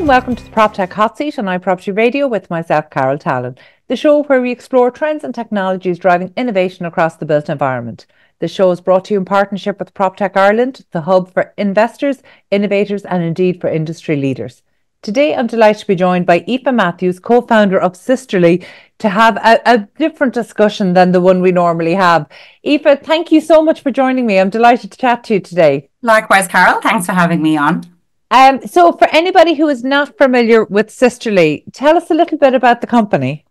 and welcome to the Proptech Hot Seat on iPropertyRadio with myself, Carol Talon, the show where we explore trends and technologies driving innovation across the built environment. The show is brought to you in partnership with Proptech Ireland, the hub for investors, innovators and indeed for industry leaders. Today I'm delighted to be joined by Aoife Matthews, co-founder of Sisterly, to have a different discussion than the one we normally have. Aoife, thank you so much for joining me. I'm delighted to chat to you today. Likewise, Carol. Thanks for having me on. So for anybody who is not familiar with Sisterly, tell us a little bit about the company.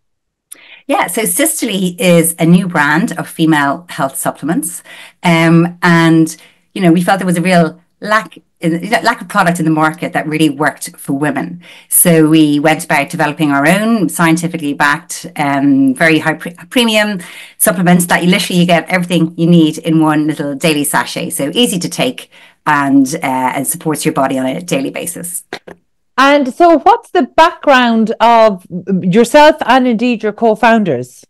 Yeah, so Sisterly is a new brand of female health supplements. And, you know, we felt there was a real lack of product in the market that really worked for women. So we went about developing our own scientifically backed, very high premium supplements that you get everything you need in one little daily sachet. So easy to take and supports your body on a daily basis. And so what's the background of yourself and indeed your co-founders?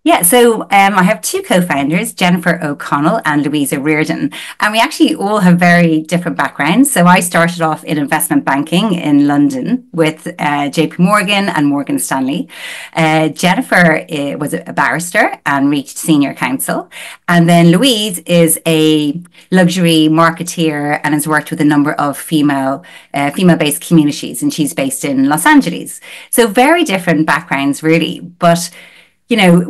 Yeah, so I have two co-founders, Jennifer O'Connell and Louisa Reardon, and we actually all have very different backgrounds. So I started off in investment banking in London with JP Morgan and Morgan Stanley. Jennifer was a barrister and reached senior counsel. And then Louise is a luxury marketeer and has worked with a number of female-based communities, and she's based in Los Angeles. So very different backgrounds, really, but you know,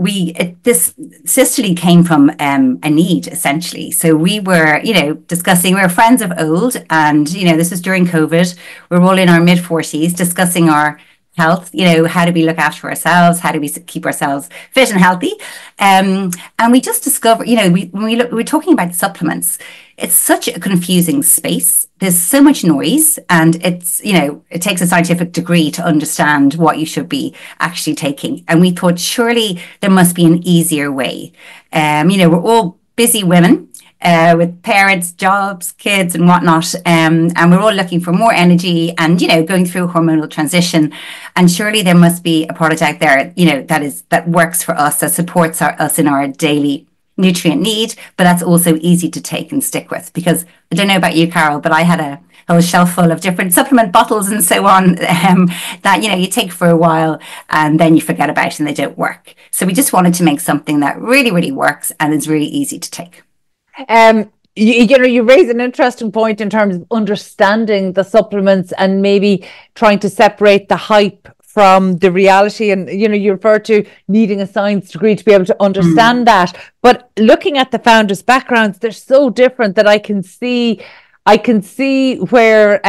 this Sisterly came from a need, essentially. So we were, discussing, we were friends of old, and, this was during COVID. We're all in our mid-40s discussing our health, how do we look after ourselves? How do we keep ourselves fit and healthy? And we just discovered, we're talking about supplements. It's such a confusing space. There's so much noise, and it takes a scientific degree to understand what you should be actually taking. And we thought, surely there must be an easier way. We're all busy women with parents, jobs, kids and whatnot. And we're all looking for more energy and, going through a hormonal transition. And surely there must be a product out there, that works for us, that supports us in our daily nutrient need, but that's also easy to take and stick with. Because I don't know about you, Carol, but I had a whole shelf full of different supplement bottles and so on that, you take for a while and then you forget about and they don't work. So we just wanted to make something that really, really works and is really easy to take. You raise an interesting point in terms of understanding the supplements and maybe trying to separate the hype from the reality. And, you refer to needing a science degree to be able to understand that. But looking at the founders' backgrounds, they're so different that I can see where,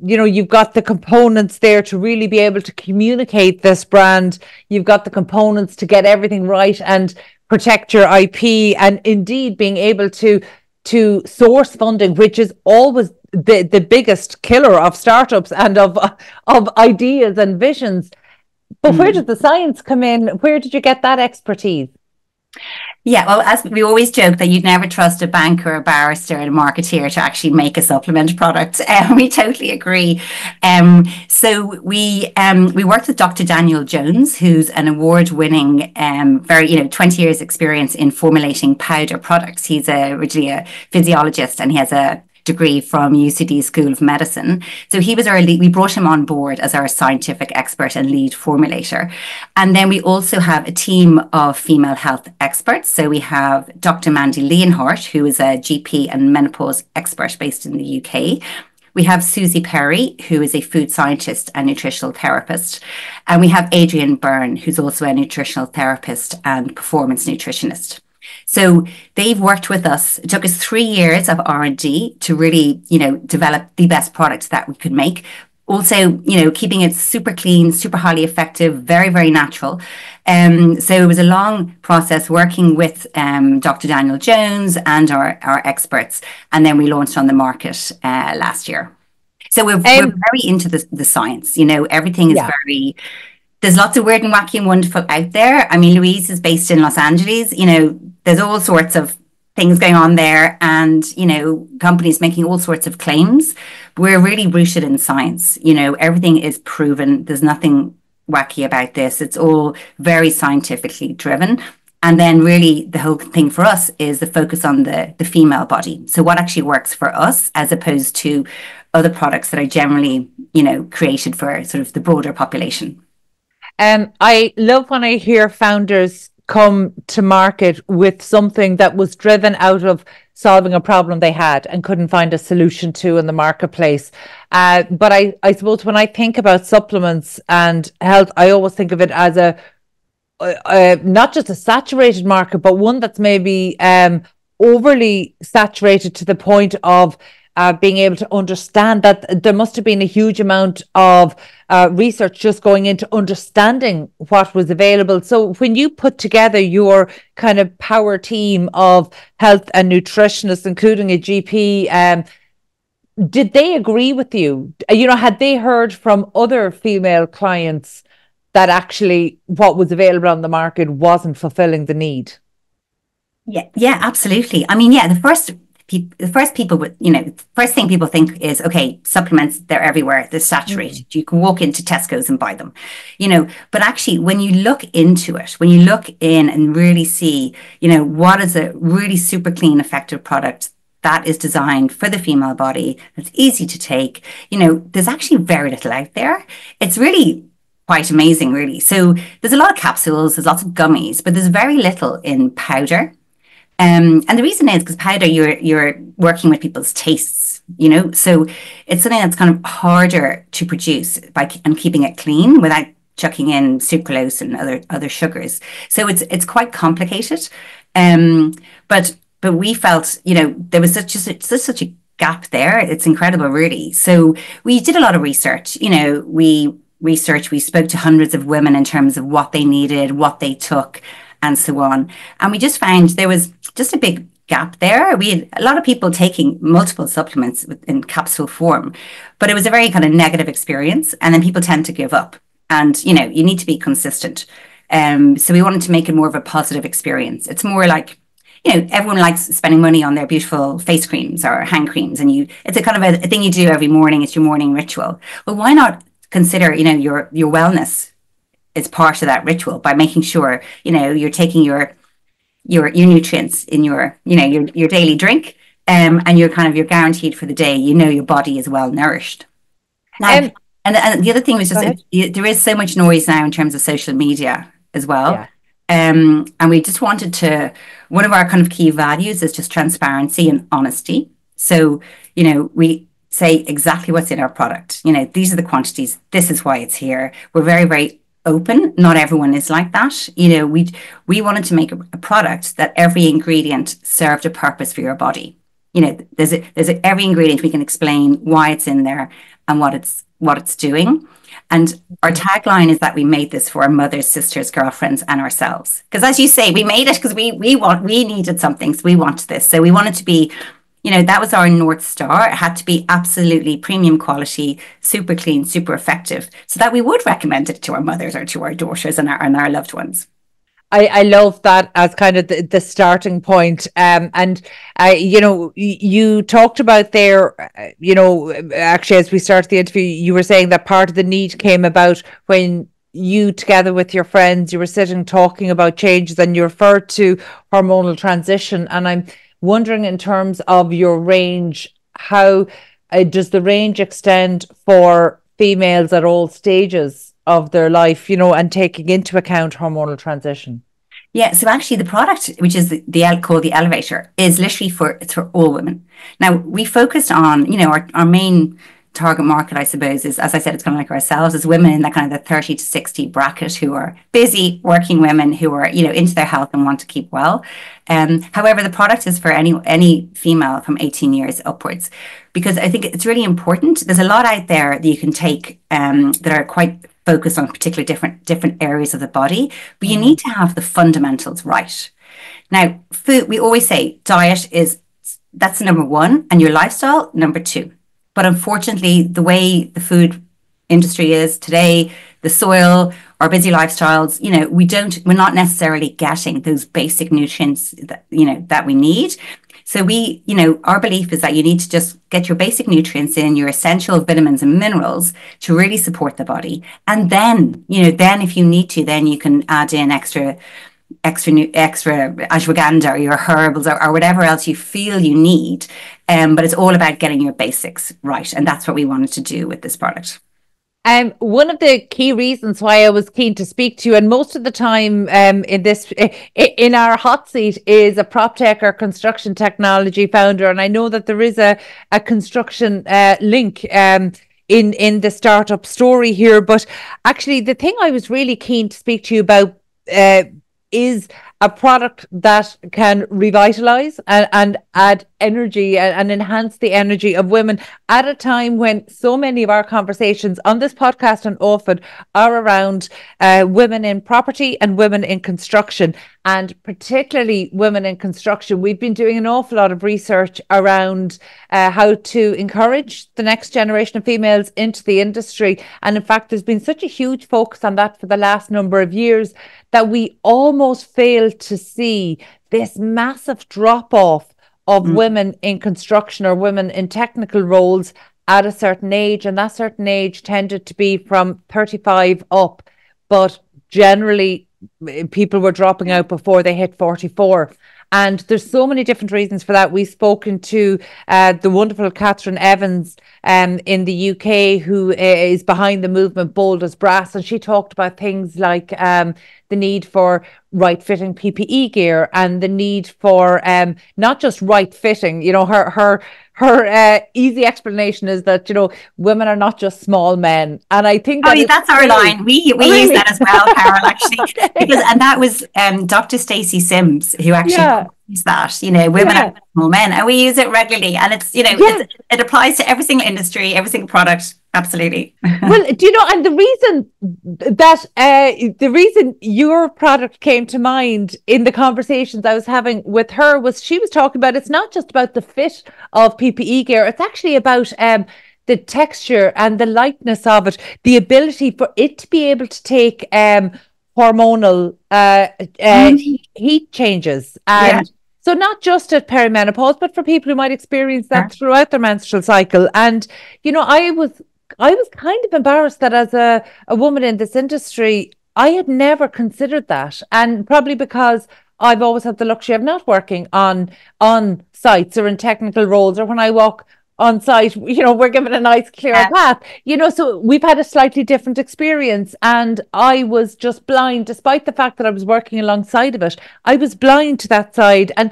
you've got the components there to really be able to communicate this brand. You've got the components to get everything right and protect your IP, and indeed being able to source funding, which is always the biggest killer of startups and of ideas and visions. But where did the science come in? Where did you get that expertise? Yeah, well, as we always joke that you'd never trust a banker, a barrister, and a marketeer to actually make a supplement product. We totally agree. So we worked with Dr. Daniel Jones, who's an award-winning, 20 years experience in formulating powder products. He's originally a physiologist, and he has a degree from UCD School of Medicine. So he was we brought him on board as our scientific expert and lead formulator. And then we also have a team of female health experts. So we have Dr. Mandy Leonhardt, who is a GP and menopause expert based in the UK. We have Susie Perry, who is a food scientist and nutritional therapist. And we have Adrienne Byrne, who's also a nutritional therapist and performance nutritionist. So they've worked with us. It took us 3 years of R&D to really, develop the best products that we could make. Also, keeping it super clean, super highly effective, very, very natural. So it was a long process working with Dr. Daniel Jones and our experts. And then we launched on the market last year. So we're very into the science. Everything is there's lots of weird and wacky and wonderful out there. I mean, Louise is based in Los Angeles. There's all sorts of things going on there and, companies making all sorts of claims. We're really rooted in science. Everything is proven. There's nothing wacky about this. It's all very scientifically driven. And then really the whole thing for us is the focus on the female body. So what actually works for us as opposed to other products that are generally, created for sort of the broader population. I love when I hear founders come to market with something that was driven out of solving a problem they had and couldn't find a solution to in the marketplace. But I suppose when I think about supplements and health, I always think of it as not just a saturated market, but one that's maybe overly saturated to the point of being able to understand that there must have been a huge amount of research just going into understanding what was available. So when you put together your kind of power team of health and nutritionists, including a GP, did they agree with you? Had they heard from other female clients that actually what was available on the market wasn't fulfilling the need? Yeah, absolutely. I mean, the first thing people think is, okay, supplements, they're everywhere, they're saturated. You can walk into Tesco's and buy them, but actually when you look into it, when you look in and really see, what is a really super clean, effective product that is designed for the female body, that's easy to take, there's actually very little out there. It's really quite amazing, really. So there's a lot of capsules, there's lots of gummies, but there's very little in powder. And the reason is because powder, you're working with people's tastes, so it's something that's kind of harder to produce and keeping it clean without chucking in sucralose and other sugars. So it's quite complicated. But we felt, there was such a gap there. It's incredible, really. So we did a lot of research. We spoke to hundreds of women in terms of what they needed, what they took, and so on. And we just found there was just a big gap there. We had a lot of people taking multiple supplements in capsule form, but it was a very kind of negative experience. And then people tend to give up. And, you need to be consistent. So we wanted to make it more of a positive experience. It's more like, everyone likes spending money on their beautiful face creams or hand creams. And it's a kind of a thing you do every morning. It's your morning ritual. Well, why not consider, your wellness is part of that ritual by making sure, you're taking your nutrients in your daily drink, and you're guaranteed for the day, your body is well nourished. Now, and the other thing was just there is so much noise now in terms of social media as well. Yeah. And we just wanted one of our kind of key values is just transparency and honesty. So, we say exactly what's in our product. These are the quantities. This is why it's here. We're very, very open. Not everyone is like that. We wanted to make a product that every ingredient served a purpose for your body. There's every ingredient we can explain why it's in there and what it's doing. And our tagline is that we made this for our mothers, sisters, girlfriends, and ourselves. Because as you say, we made it because we needed something. So we wanted this. So we wanted to be, that was our North Star. It had to be absolutely premium quality, super clean, super effective, so that we would recommend it to our mothers or to our daughters and our loved ones. I love that as kind of the starting point. And you talked about there, actually, as we started the interview, you were saying that part of the need came about when you, together with your friends, you were sitting talking about changes, and you referred to hormonal transition. And I'm wondering, in terms of your range, how does the range extend for females at all stages of their life, and taking into account hormonal transition? Yeah, so actually the product, which is called the Elevator, is literally for all women. Now, we focused on, our main target market, I suppose, is, as I said, it's kind of like ourselves, as women in that kind of the 30 to 60 bracket who are busy working women who are, into their health and want to keep well. However, the product is for any female from 18 years upwards, because I think it's really important. There's a lot out there that you can take that are quite focused on particular different areas of the body, but you need to have the fundamentals right. Now, food, we always say diet that's number one, and your lifestyle, number two. But unfortunately, the way the food industry is today, the soil, our busy lifestyles, we're not necessarily getting those basic nutrients that we need. So our belief is that you need to just get your basic nutrients in, your essential vitamins and minerals to really support the body. And then, if you need to, then you can add in extra extra ashwagandha or your herbals or whatever else you feel you need. But it's all about getting your basics right. And that's what we wanted to do with this product. One of the key reasons why I was keen to speak to you, and most of the time in our hot seat, is a Proptech or construction technology founder. And I know that there is a construction link in the startup story here. But actually, the thing I was really keen to speak to you about is a product that can revitalize and add energy and enhance the energy of women at a time when so many of our conversations on this podcast and often are around women in property and women in construction, and particularly women in construction. We've been doing an awful lot of research around how to encourage the next generation of females into the industry. And in fact, there's been such a huge focus on that for the last number of years that we almost fail to see this massive drop off of women in construction or women in technical roles at a certain age. And that certain age tended to be from 35 up, but generally people were dropping out before they hit 44. And there's so many different reasons for that. We've spoken to the wonderful Catherine Evans in the UK, who is behind the movement Bold as Brass. And she talked about things like the need for right fitting PPE gear and the need for not just right fitting. You know, her easy explanation is that, you know, women are not just small men. And I think that's our line. We use that as well, Carol, actually. Okay. And that was Dr. Stacey Sims who actually use that, you know, women are small men, and we use it regularly. And it's, you know, it applies to every single industry, every single product. Absolutely. Well, do you know, and the reason your product came to mind in the conversations I was having with her was she was talking about, it's not just about the fit of PPE gear, it's actually about the texture and the lightness of it, the ability for it to be able to take hormonal heat changes. And so not just at perimenopause, but for people who might experience that throughout their menstrual cycle. And, you know, I was kind of embarrassed that as a woman in this industry, I had never considered that. And probably because I've always had the luxury of not working on sites or in technical roles, or when I walk on site, you know, we're given a nice clear path, you know, so we've had a slightly different experience. And I was just blind, despite the fact that I was working alongside of it, I was blind to that side. And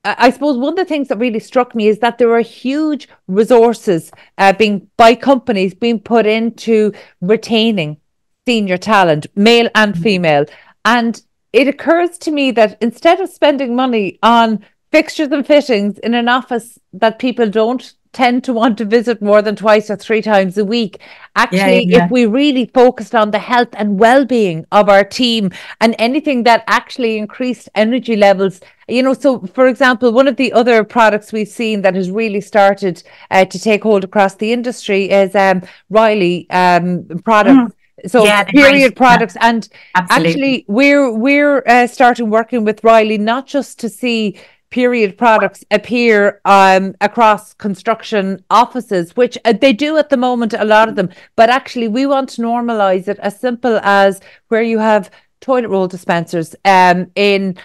I suppose one of the things that really struck me is that there are huge resources by companies being put into retaining senior talent, male and female. And it occurs to me that instead of spending money on fixtures and fittings in an office that people don't tend to want to visit more than twice or three times a week, actually, if we really focused on the health and well-being of our team and anything that actually increased energy levels, you know. So for example, one of the other products we've seen that has really started to take hold across the industry is Riley products. So period products. And actually we're starting working with Riley, not just to see period products appear across construction offices, which they do at the moment, a lot of them, but actually we want to normalize it as simple as where you have toilet roll dispensers in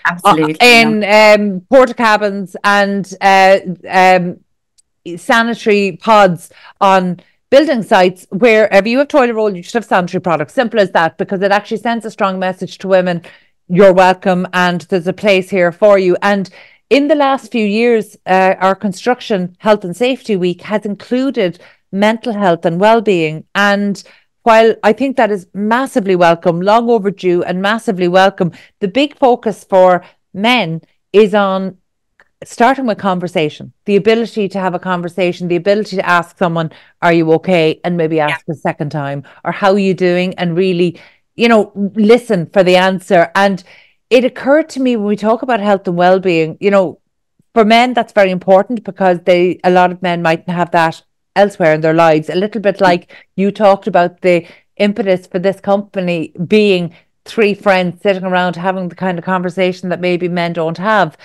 porta cabins and sanitary pods on building sites. Wherever you have toilet roll, you should have sanitary products. Simple as that, because it actually sends a strong message to women: you're welcome and there's a place here for you. And in the last few years, our Construction Health and Safety Week has included mental health and well-being. And while I think that is massively welcome, long overdue and massively welcome, the big focus for men is on starting with conversation, the ability to have a conversation, the ability to ask someone, are you okay? And maybe ask a second time, or how are you doing? And really, you know, listen for the answer. And it occurred to me when we talk about health and well-being, you know, for men, that's very important because a lot of men mightn't have that elsewhere in their lives. A little bit like you talked about the impetus for this company being three friends sitting around having the kind of conversation that maybe men don't have.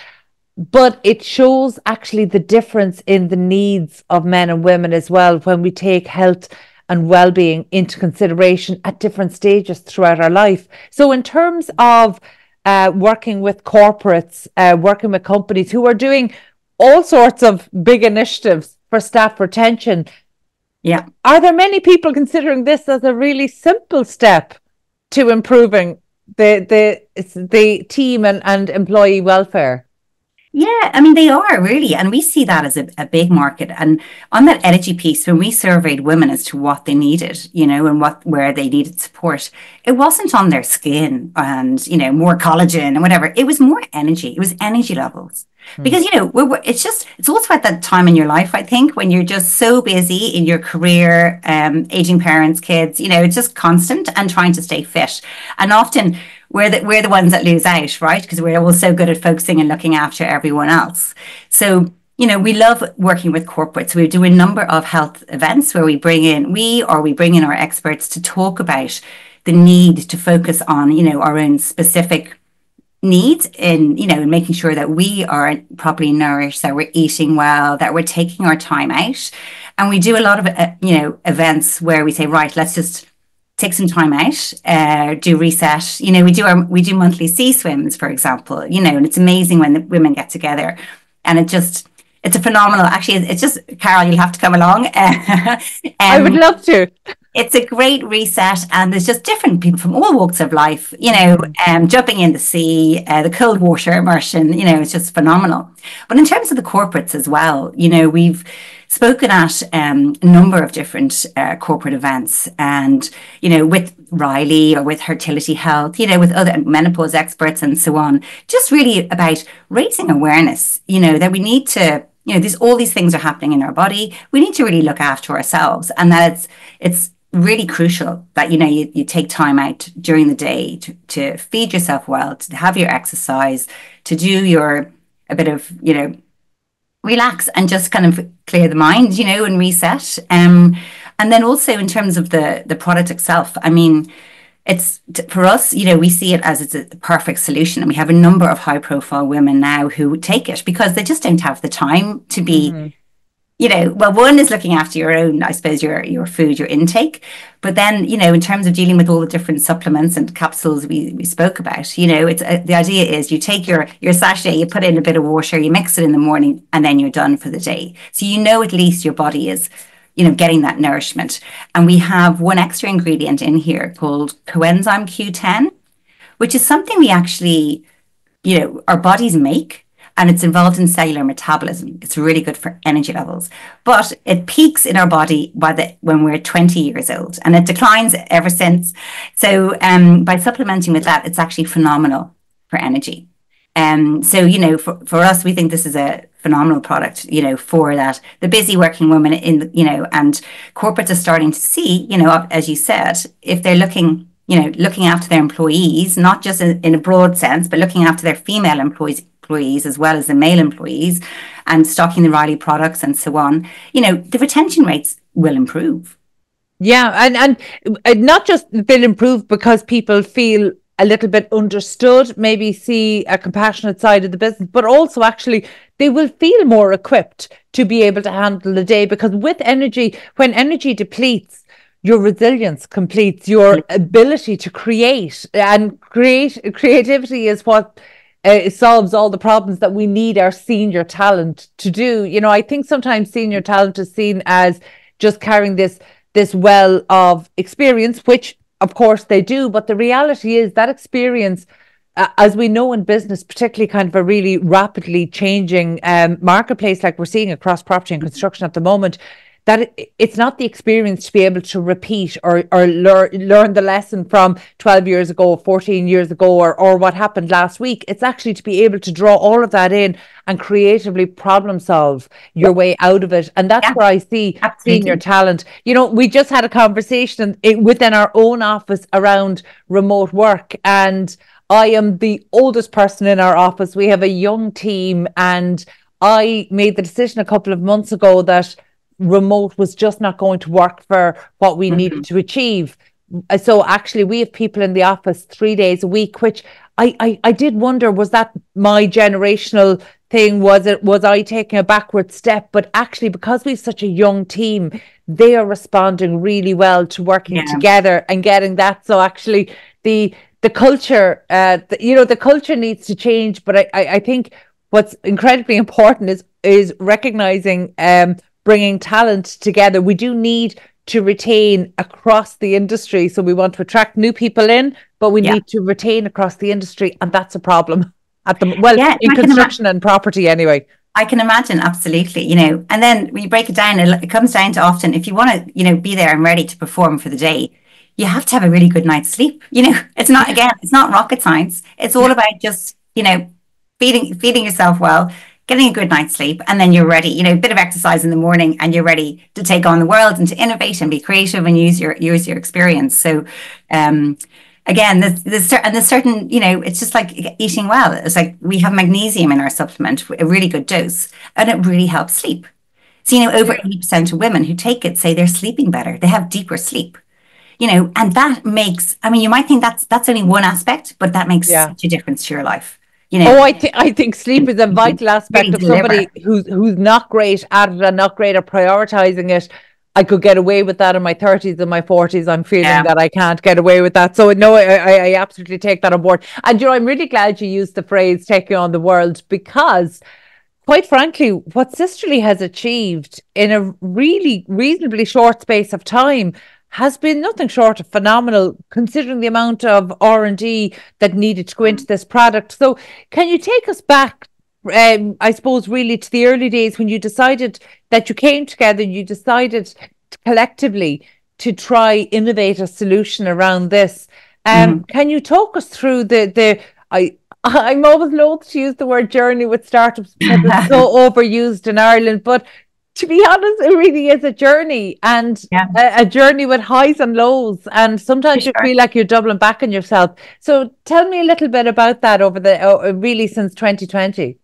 But it shows actually the difference in the needs of men and women as well when we take health and well-being into consideration at different stages throughout our life. So in terms of working with corporates, working with companies who are doing all sorts of big initiatives for staff retention. Yeah. Are there many people considering this as a really simple step to improving the team and employee welfare? Yeah, I mean, they are really. And we see that as a big market. And on that energy piece, when we surveyed women as to what they needed, and where they needed support, it wasn't on their skin and, more collagen and whatever. It was more energy. It was energy levels. Because, it's also at that time in your life, I think, when you're just so busy in your career, aging parents, kids, it's just constant and trying to stay fit. And often we're the ones that lose out, right? Because we're all so good at focusing and looking after everyone else. So, we love working with corporates. We do a number of health events where we bring in our experts to talk about the need to focus on, our own specific needs in making sure that we are properly nourished, that we're eating well, that we're taking our time out. And we do a lot of events where we say, right, let's just take some time out, do reset. We do monthly sea swims, for example, and it's amazing when the women get together, and it's a phenomenal, actually, it's just, Carol, you'll have to come along. I would love to. It's a great reset, and there's just different people from all walks of life, jumping in the sea, the cold water immersion, it's just phenomenal. But in terms of the corporates as well, we've spoken at a number of different corporate events, and, with Riley or with Fertility Health, with other menopause experts and so on, just really about raising awareness, that we need to, all these things are happening in our body. We need to really look after ourselves, and that it's really crucial that, you take time out during the day to feed yourself well, to have your exercise, to do a bit of, relax and just kind of clear the mind, and reset. And then also in terms of the product itself, I mean, it's for us, we see it as it's a perfect solution. And we have a number of high profile women now who take it because they just don't have the time to be, one is looking after your own, I suppose, your food, your intake. But then, in terms of dealing with all the different supplements and capsules we spoke about, it's the idea is you take your sachet, you put in a bit of water, you mix it in the morning, and then you're done for the day. So, at least your body is, getting that nourishment. And we have one extra ingredient in here called coenzyme Q10, which is something we actually, our bodies make. And it's involved in cellular metabolism. It's really good for energy levels. But it peaks in our body when we're 20 years old. And it declines ever since. So by supplementing with that, it's actually phenomenal for energy. So, for us, we think this is a phenomenal product, for that. The busy working woman and corporates are starting to see, as you said, if they're looking after their employees, not just in a broad sense, but looking after their female employees as well as the male employees, and stocking the Riley products and so on, the retention rates will improve. Yeah, and not just they'll improve because people feel a little bit understood, maybe see a compassionate side of the business, but also actually they will feel more equipped to be able to handle the day, because with energy, when energy depletes, your resilience completes, your ability to create, and creativity is what it solves all the problems that we need our senior talent to do. I think sometimes senior talent is seen as just carrying this well of experience, which of course they do. But the reality is that experience, as we know in business, particularly kind of a really rapidly changing marketplace like we're seeing across property and construction at the moment, that it's not the experience to be able to repeat or learn the lesson from 12 years ago, 14 years ago, or what happened last week. It's actually to be able to draw all of that in and creatively problem solve your way out of it. And that's where I see senior talent. We just had a conversation within our own office around remote work, and I am the oldest person in our office. We have a young team, and I made the decision a couple of months ago that remote was just not going to work for what we needed to achieve. So actually we have people in the office 3 days a week, which I did wonder, was that my generational thing? Was I taking a backward step? But actually, because we've such a young team, they are responding really well to working together and getting that. So actually the the culture, the culture needs to change. But I think what's incredibly important is recognizing, bringing talent together. We do need to retain across the industry. So we want to attract new people in, but we need to retain across the industry. And that's a problem in construction and property anyway. I can imagine, absolutely, and then when you break it down, it comes down to often, if you want to, be there and ready to perform for the day, you have to have a really good night's sleep. It's not rocket science. It's all about just, feeding yourself well, getting a good night's sleep, and then you're ready, a bit of exercise in the morning and you're ready to take on the world and to innovate and be creative and use your experience. So, again, there's certain, it's just like eating well. It's like we have magnesium in our supplement, a really good dose, and it really helps sleep. So, over 80% of women who take it say they're sleeping better. They have deeper sleep, and that makes, you might think that's only one aspect, but that makes such a difference to your life. I think sleep is a vital aspect of somebody who's not great at it and not great at prioritizing it. I could get away with that in my 30s and my 40s. I'm feeling that I can't get away with that. So no, I absolutely take that on board. And I'm really glad you used the phrase taking on the world, because quite frankly, what Sisterly has achieved in a really reasonably short space of time has been nothing short of phenomenal, considering the amount of R&D that needed to go into this product. So can you take us back, I suppose, really to the early days when you decided that you came together, you decided collectively to try innovate a solution around this? Can you talk us through I'm always loath to use the word journey with startups because it's so overused in Ireland, but to be honest, it really is a journey, and a journey with highs and lows, and sometimes you feel like you're doubling back on yourself. So tell me a little bit about that over really since 2020.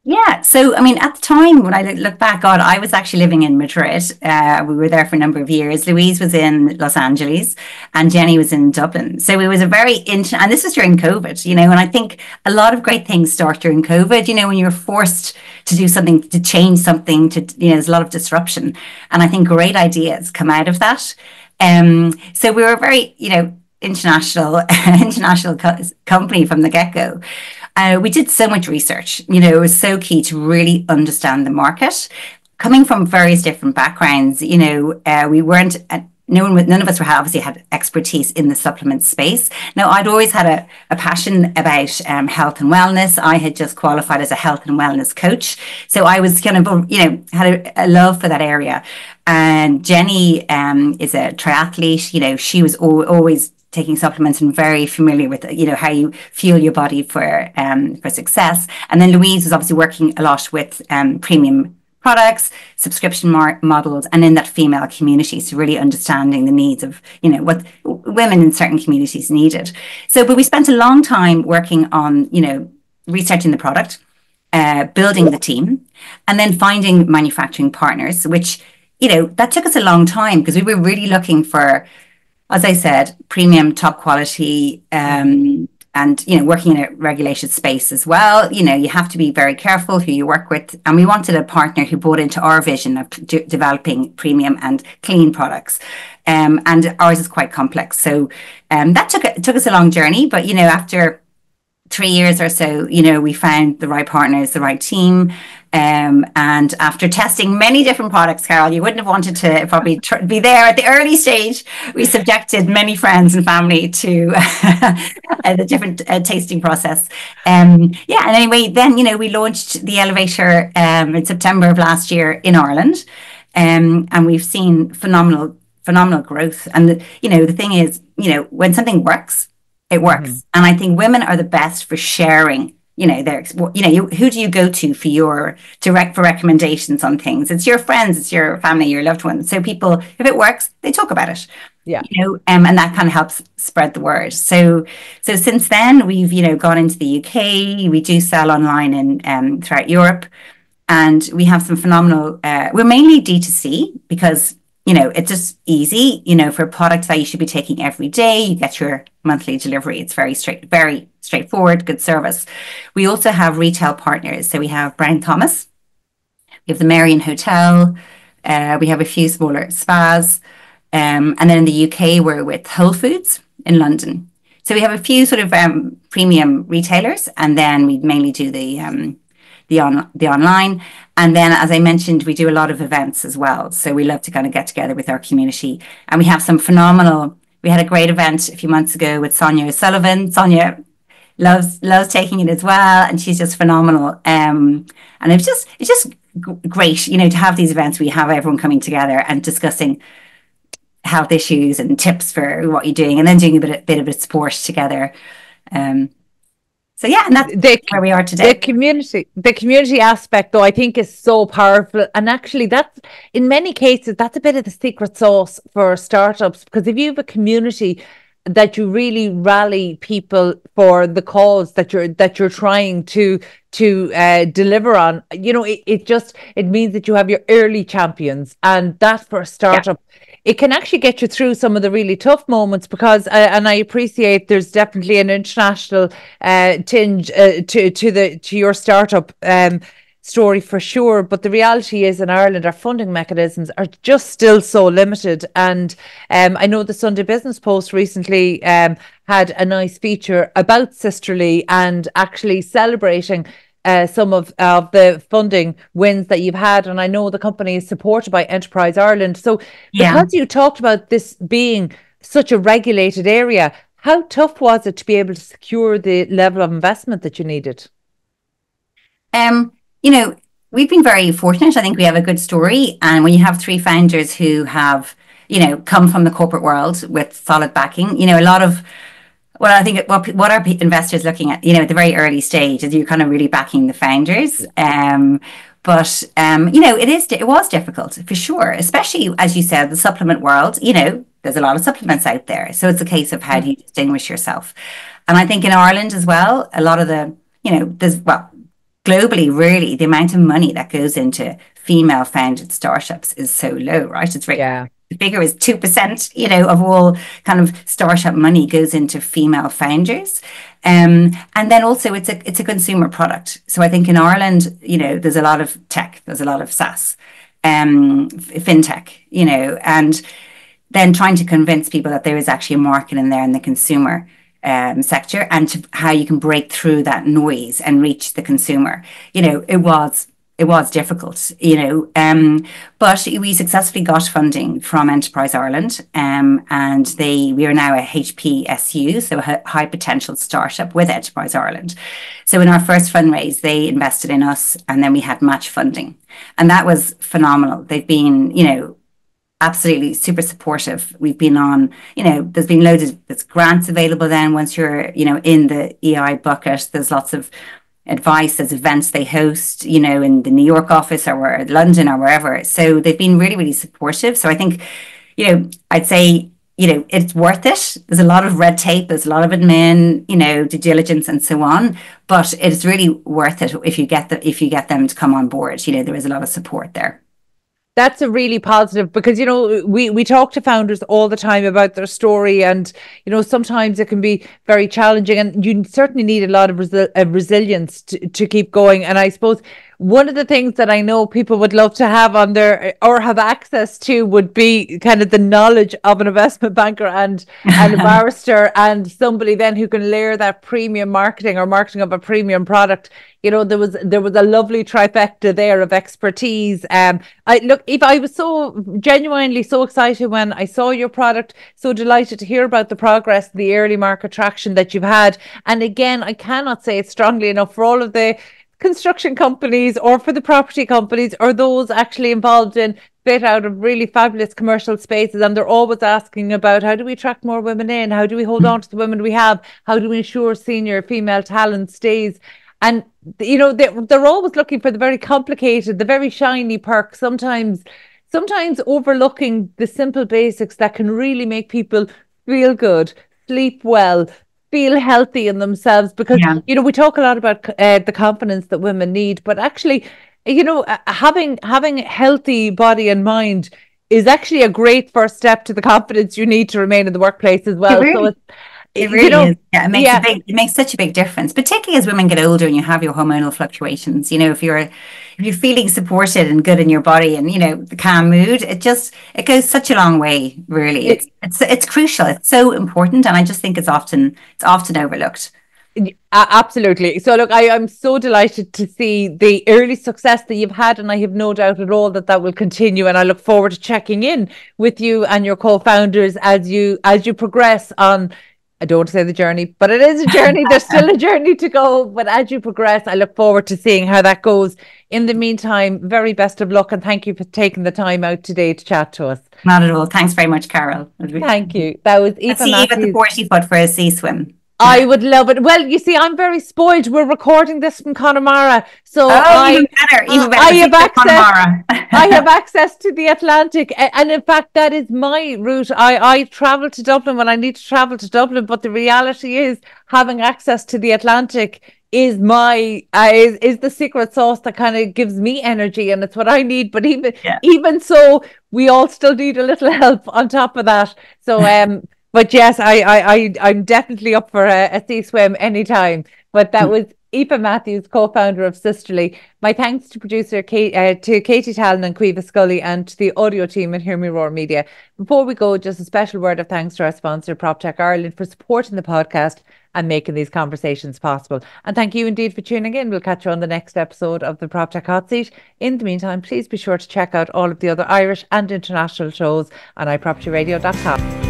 Yeah. So, at the time when I look back, God, I was actually living in Madrid. We were there for a number of years. Louise was in Los Angeles and Jenny was in Dublin. So it was a and this was during COVID, and I think a lot of great things start during COVID, when you're forced to do something, to change something, there's a lot of disruption. And I think great ideas come out of that. So we were a very, international company from the get-go. We did so much research, it was so key to really understand the market. Coming from various different backgrounds, we weren't, none of us obviously had expertise in the supplement space. Now, I'd always had a passion about health and wellness. I had just qualified as a health and wellness coach. So I was kind of, had a love for that area. And Jenny is a triathlete, she was always taking supplements and very familiar with, how you fuel your body for success. And then Louise was obviously working a lot with premium products, subscription models, and in that female community. So really understanding the needs of, what women in certain communities needed. So, but we spent a long time working on, researching the product, building the team, and then finding manufacturing partners, which, that took us a long time because we were really looking for, as I said, premium, top quality, and, working in a regulated space as well. You have to be very careful who you work with. And we wanted a partner who bought into our vision of developing premium and clean products. And ours is quite complex. So that took us a long journey. But, after 3 years or so, we found the right partners, the right team. And after testing many different products, Carol, you wouldn't have wanted to probably be there at the early stage. We subjected many friends and family to the different tasting process. And anyway, then, we launched the elevator in September of last year in Ireland. And we've seen phenomenal growth. And, the thing is, when something works, it works. Mm-hmm. And I think women are the best for sharing, who do you go to for for recommendations on things? It's your friends, it's your family, your loved ones. So people, if it works, they talk about it. Yeah. And that kind of helps spread the word. So since then we've, gone into the UK. We do sell online and throughout Europe. And we have some phenomenal, we're mainly D2C because it's just easy, for products that you should be taking every day. You get your monthly delivery. It's very straightforward, good service. We also have retail partners. So we have Brown Thomas, we have the Marion Hotel, we have a few smaller spas. And then in the UK, we're with Whole Foods in London. So we have a few sort of premium retailers, and then we mainly do the online. And then, as I mentioned, we do a lot of events as well. So we love to kind of get together with our community. And we have some phenomenal, we had a great event a few months ago with Sonia O'Sullivan. Sonia loves taking it as well, and she's just phenomenal. And it's just great, you know, to have these events where you have everyone coming together and discussing health issues and tips for what you're doing, and then doing a bit of a sport together. So yeah, and that's where we are today. The community aspect, though, I think is so powerful. And actually, that's, in many cases, that's a bit of the secret sauce for startups, because if you have a community that you really rally people for the cause that you're trying to deliver on, you know, it means that you have your early champions, and that for a startup, it can actually get you through some of the really tough moments, because and I appreciate there's definitely an international tinge to your startup story for sure, but the reality is in Ireland our funding mechanisms are just still so limited. And I know the Sunday Business Post recently had a nice feature about Sisterly and actually celebrating some of the funding wins that you've had. And I know the company is supported by Enterprise Ireland. So because you talked about this being such a regulated area, how tough was it to be able to secure the level of investment that you needed? You know, we've been very fortunate. I think we have a good story. And when you have three founders who have, you know, come from the corporate world with solid backing, you know, a lot of, well, I think what are investors looking at, you know, at the very early stage is you're kind of really backing the founders. But you know, it was difficult for sure, especially as you said, the supplement world, you know, there's a lot of supplements out there. So it's a case of how do you distinguish yourself? And I think in Ireland as well, a lot of the, you know, globally, really, the amount of money that goes into female founded startups is so low, right? It's very, the figure is 2%, you know, of all kind of startup money goes into female founders. And then also it's a consumer product. So I think in Ireland, you know, there's a lot of tech, there's a lot of SaaS, fintech, you know, and then trying to convince people that there is actually a market in there in the consumer sector, and how you can break through that noise and reach the consumer. You know, it was difficult, you know, but we successfully got funding from Enterprise Ireland, and we are now a HPSU, so a high potential startup with Enterprise Ireland. So in our first fundraise, they invested in us, and then we had match funding, and that was phenomenal. They've been, you know, absolutely super supportive. We've been on, you know, there's been there's grants available then once you're, you know, in the EI bucket. There's lots of advice, there's events they host, you know, in the New York office or London or wherever. So they've been really, really supportive. So I think, you know, I'd say, you know, it's worth it. There's a lot of red tape, there's a lot of admin, you know, due diligence and so on, but it's really worth it if you get them to come on board. You know, there is a lot of support there. That's a really positive, because, you know, we talk to founders all the time about their story, and, you know, sometimes it can be very challenging, and you certainly need a lot of resilience to keep going. And I suppose one of the things that I know people would love to have on their, or have access to, would be kind of the knowledge of an investment banker and a barrister, and somebody then who can layer that premium marketing or marketing of a premium product. You know, there was a lovely trifecta there of expertise. If I was so genuinely so excited when I saw your product, so delighted to hear about the progress, the early market traction that you've had. And again, I cannot say it strongly enough, for all of the construction companies or for the property companies or those actually involved in fit out of really fabulous commercial spaces, and they're always asking about how do we attract more women in, how do we hold on to the women we have, how do we ensure senior female talent stays. And, you know, they're always looking for the very complicated, the very shiny perk, sometimes overlooking the simple basics that can really make people feel good, sleep well, feel healthy in themselves. Because, you know, we talk a lot about the confidence that women need, but actually, you know, having healthy body and mind is actually a great first step to the confidence you need to remain in the workplace as well. So It You really know, is. Yeah, yeah, it makes such a big difference, particularly as women get older and you have your hormonal fluctuations. If you're feeling supported and good in your body and the calm mood, it goes such a long way, really. it, It's crucial. It's so important, and I just think it's often overlooked. Absolutely. So, look, I'm so delighted to see the early success that you've had, and I have no doubt at all that that will continue. And I look forward to checking in with you and your co-founders as you progress on. I don't want to say the journey, but it is a journey. There's still a journey to go. But as you progress, I look forward to seeing how that goes. In the meantime, very best of luck, and thank you for taking the time out today to chat to us. Not at all. Thanks very much, Carol. Thank you. That was Let's Aoife see you at the Matthews. 40-foot for a sea swim. I would love it. Well, you see, I'm very spoiled. We're recording this from Connemara, so Even better. Even better. I have access. Connemara. I have access to the Atlantic, and in fact, that is my route. I travel to Dublin when I need to travel to Dublin, but the reality is having access to the Atlantic is my is the secret sauce that kind of gives me energy, and it's what I need. But even so, we all still need a little help on top of that. So but yes, I'm definitely up for a sea swim anytime. But that was Aoife Matthews, co-founder of Sisterly. My thanks to producer to Katie Talon and Caoimhe Scully, and to the audio team at Hear Me Roar Media. Before we go, just a special word of thanks to our sponsor, Proptech Ireland, for supporting the podcast and making these conversations possible. And thank you indeed for tuning in. We'll catch you on the next episode of the Proptech Hot Seat. In the meantime, please be sure to check out all of the other Irish and international shows on iPropertyRadio.com.